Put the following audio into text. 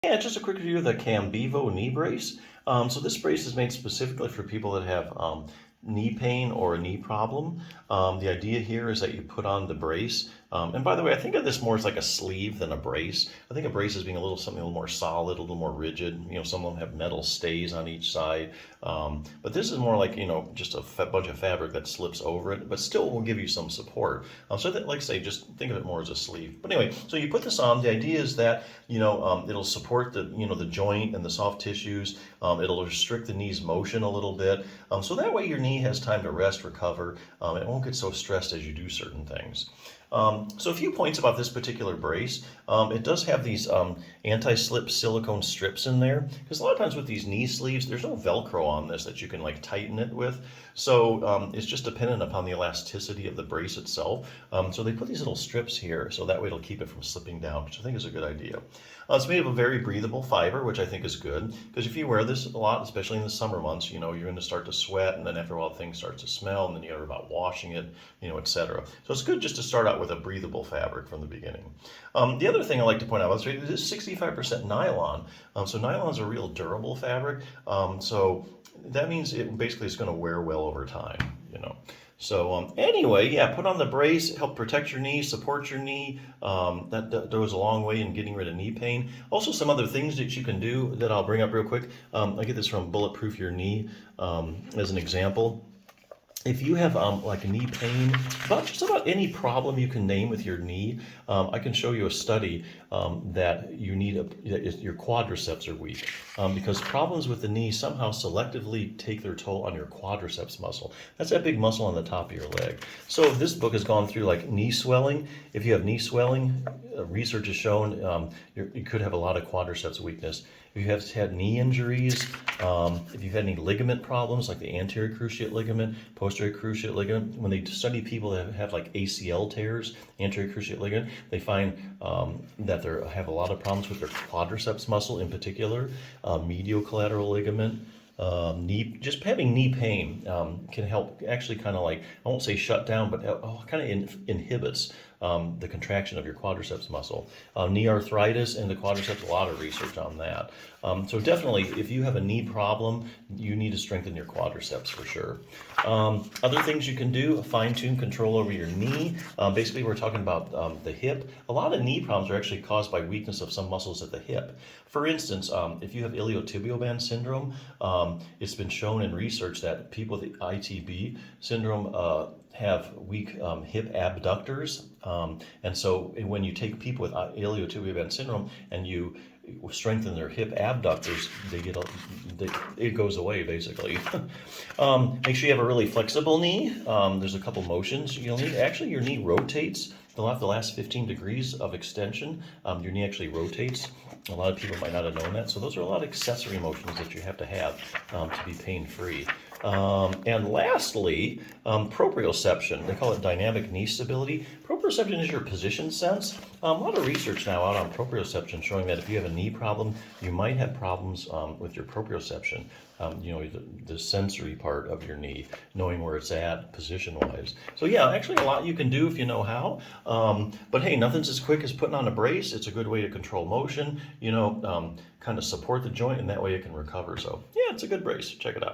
Yeah, just a quick review of the CAMBIVO knee brace. So this brace is made specifically for people that have knee pain or a knee problem. The idea here is that you put on the brace. And by the way, I think of this more as like a sleeve than a brace. I think a brace is being something a little more solid, a little more rigid. You know, some of them have metal stays on each side. But this is more like, just a bunch of fabric that slips over it, but still will give you some support. So that, like I say, just think of it more as a sleeve. But anyway, so you put this on. The idea is that, it'll support the joint and the soft tissues. It'll restrict the knee's motion a little bit. So that way your knee has time to rest, recover. It won't get so stressed as you do certain things. So a few points about this particular brace. It does have these anti-slip silicone strips in there, because a lot of times with these knee sleeves, there's no Velcro on this that you can like tighten it with. So it's just dependent upon the elasticity of the brace itself. So they put these little strips here, so that way it'll keep it from slipping down, which I think is a good idea. It's made of a very breathable fiber, which I think is good, because if you wear this a lot, especially in the summer months, you're going to start to sweat, and then after a while things start to smell, and then you worry about washing it, etc. So it's good just to start out with a breathable fabric from the beginning. The other thing I like to point out is it is 65% nylon. So nylon is a real durable fabric. So that means it basically is going to wear well over time, So anyway, yeah, put on the brace, help protect your knee, support your knee. That goes a long way in getting rid of knee pain. Also, some other things that you can do that I'll bring up real quick. I get this from Bulletproof Your Knee as an example. If you have like knee pain, just about any problem you can name with your knee, I can show you a study that your quadriceps are weak, because problems with the knee somehow selectively take their toll on your quadriceps muscle. That's that big muscle on the top of your leg. So this book has gone through like knee swelling. If you have knee swelling, research has shown you could have a lot of quadriceps weakness. If you have had knee injuries, if you've had any ligament problems like the anterior cruciate ligament, posterior cruciate ligament, when they study people that have like ACL tears, anterior cruciate ligament, they find that they have a lot of problems with their quadriceps muscle in particular, medial collateral ligament. Just having knee pain can help actually kind of like, I won't say shut down, but kind of inhibits the contraction of your quadriceps muscle. Knee arthritis and the quadriceps, a lot of research on that. So definitely, if you have a knee problem, you need to strengthen your quadriceps for sure. Other things you can do, fine-tune control over your knee. Basically, we're talking about the hip. A lot of knee problems are actually caused by weakness of some muscles at the hip. For instance, if you have iliotibial band syndrome, it's been shown in research that people with ITB syndrome have weak hip abductors. And so when you take people with iliotibial band syndrome and you strengthen their hip abductors, it goes away basically. Make sure you have a really flexible knee. There's a couple motions you'll need. Actually, your knee rotates. The last 15 degrees of extension, your knee actually rotates. A lot of people might not have known that. So those are a lot of accessory motions that you have to be pain-free. And lastly, proprioception. They call it dynamic knee stability. Proprioception is your position sense. A lot of research now out on proprioception showing that if you have a knee problem, you might have problems with your proprioception. The sensory part of your knee, knowing where it's at position-wise. So yeah, actually a lot you can do if you know how. But hey, nothing's as quick as putting on a brace. It's a good way to control motion, kind of support the joint, and that way it can recover. So yeah, it's a good brace. Check it out.